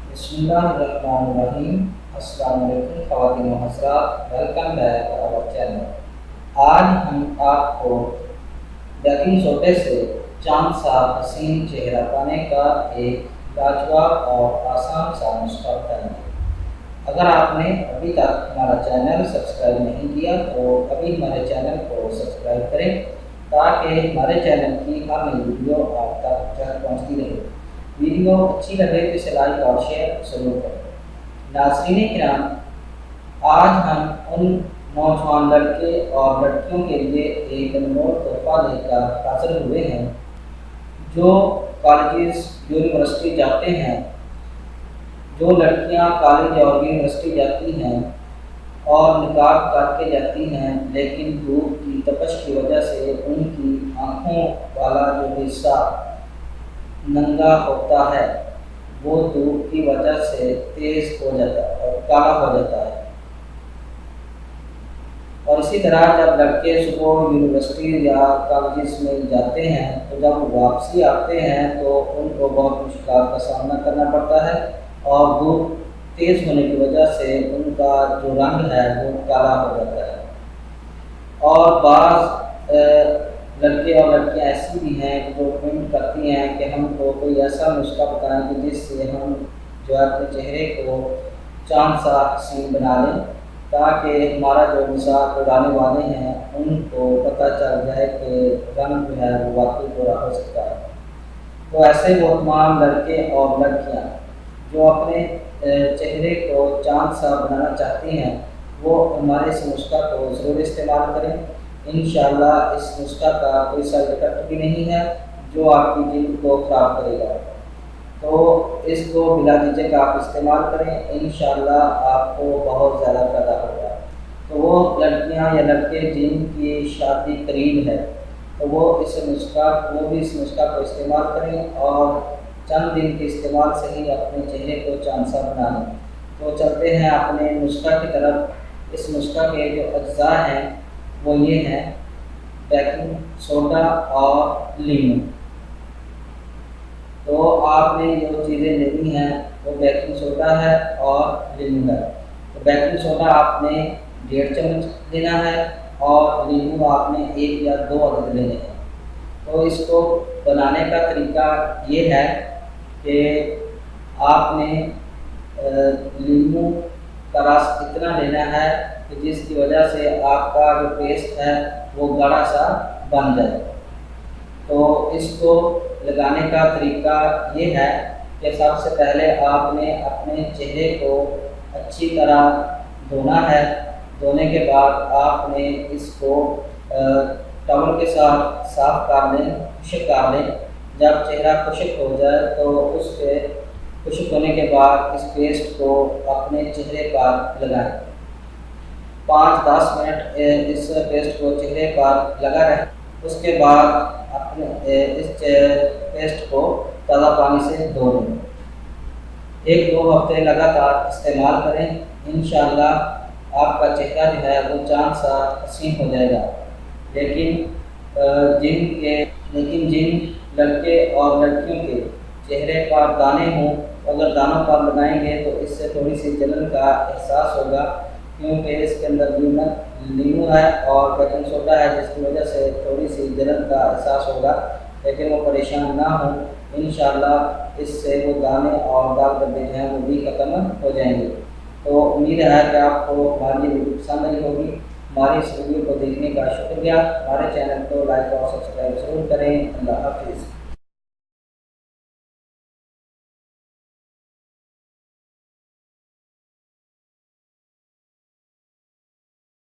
बिस्मिल्लाहिर्रहमानिर्रहीम। अस्सलाम वालेकुम ख़वातीन व हज़रात, वेलकम बैक आवर चैनल। आज हम आपको बेकिंग सोडे से चांद सा हसीन चेहरा पाने का एक लाजवाब और आसान सा नुस्खा बताएंगे। अगर आपने अभी तक हमारा चैनल सब्सक्राइब नहीं किया तो अभी हमारे चैनल को सब्सक्राइब करें ताकि हमारे चैनल की हर नई वीडियो आप तक पहुँचती रहे। वीडियो अच्छी लगे तो इसे लाइक और शेयर ज़रूर करें। नाज़रीन किराम, आज हम उन नौजवान लड़के और लड़कियों के लिए एक अनमोल तोहफा लेकर हाजिर हुए हैं जो कॉलेज यूनिवर्सिटी जाते हैं। जो लड़कियां कॉलेज और यूनिवर्सिटी जाती हैं और निकाब करके जाती हैं, लेकिन धूप की तपश की वजह से उनकी आँखों वाला जो हिस्सा नंगा होता है वो धूप की वजह से तेज हो जाता है और काला हो जाता है। और इसी तरह जब लड़के सुबह यूनिवर्सिटी या कॉलेज में जाते हैं तो जब वापसी आते हैं तो उनको बहुत मुश्किल का सामना करना पड़ता है और धूप तेज़ होने की वजह से उनका जो रंग है वो काला हो जाता है। और बाज़ लड़के और लड़कियां ऐसी भी हैं जो कमेंट करती हैं कि हमको कोई ऐसा नुस्खा बताएं कि जिससे हम जो है अपने चेहरे को चांद सा हसीन बना लें, ताकि हमारा जो मजाक उड़ाने वाले हैं उनको पता चल जाए कि रंग जो है वो वाकई बुरा हो सकता है। तो ऐसे वो तमाम लड़के और लड़कियाँ जो अपने चेहरे को चांद सा बनाना चाहती हैं वो हमारे इस नुस्खा को ज़रूर इस्तेमाल करें। इंशाअल्लाह इस नुस्खा का कोई साइड इफेक्ट भी नहीं है जो आपकी जिल्द को ख़राब करेगा। तो इसको बिला झिझक आप इस्तेमाल करें, इंशाअल्लाह आपको बहुत ज़्यादा फ़ायदा होगा। तो वो लड़कियां या लड़के जिनकी शादी करीब है तो वो भी इस नुस्खा को इस्तेमाल करें और चंद दिन के इस्तेमाल से ही अपने चेहरे को चांद सा बना लें। तो चलते हैं अपने नुस्खा की तरफ। इस नुस्खा के जो अज्जा हैं वो ये हैं: बेकिंग सोडा और लीमू। तो आपने जो चीज़ें लेनी हैं वो बेकिंग सोडा है और लीमू है। तो बेकिंग सोडा आपने 1.5 चम्मच लेना है और लीमू आपने 1 या 2 अदद लेने हैं। तो इसको बनाने का तरीका ये है कि आपने लीमू का रस इतना लेना है कि जिसकी वजह से आपका जो पेस्ट है वो गाढ़ा सा बन जाए। तो इसको लगाने का तरीका ये है कि सबसे पहले आपने अपने चेहरे को अच्छी तरह धोना है। धोने के बाद आपने इसको टॉवल के साथ साफ कर लें, खुश्क कर लें। जब चेहरा खुश्क हो जाए तो उसके खुश्क होने के बाद इस पेस्ट को अपने चेहरे पर लगाएं। 5-10 मिनट इस पेस्ट को चेहरे पर लगा रहें। उसके बाद अपने इस पेस्ट को ताज़ा पानी से धो लें। 1-2 हफ्ते लगातार इस्तेमाल करें। इंशाअल्लाह आपका चेहरा जो है वो चांद सा हसीन हो जाएगा। लेकिन जिन लड़के और लड़कियों के चेहरे पर दाने हों, अगर दानों पर लगाएंगे तो इससे थोड़ी सी जलन का एहसास होगा, क्योंकि इसके अंदर लीमू है और बेकिंग सोडा है, जिसकी वजह से थोड़ी सी जलन का एहसास होगा। लेकिन वो परेशान ना हो, इंशाअल्लाह इससे वो दाने और दाग धब्बे जो हैं वो भी ख़त्म हो जाएंगे। तो उम्मीद है कि आपको हमारी ये वीडियो पसंद आई होगी। हमारी इस वीडियो को देखने का शुक्रिया। हमारे चैनल को लाइक और सब्सक्राइब ज़रूर करें। अल्लाह हाफ़िज़।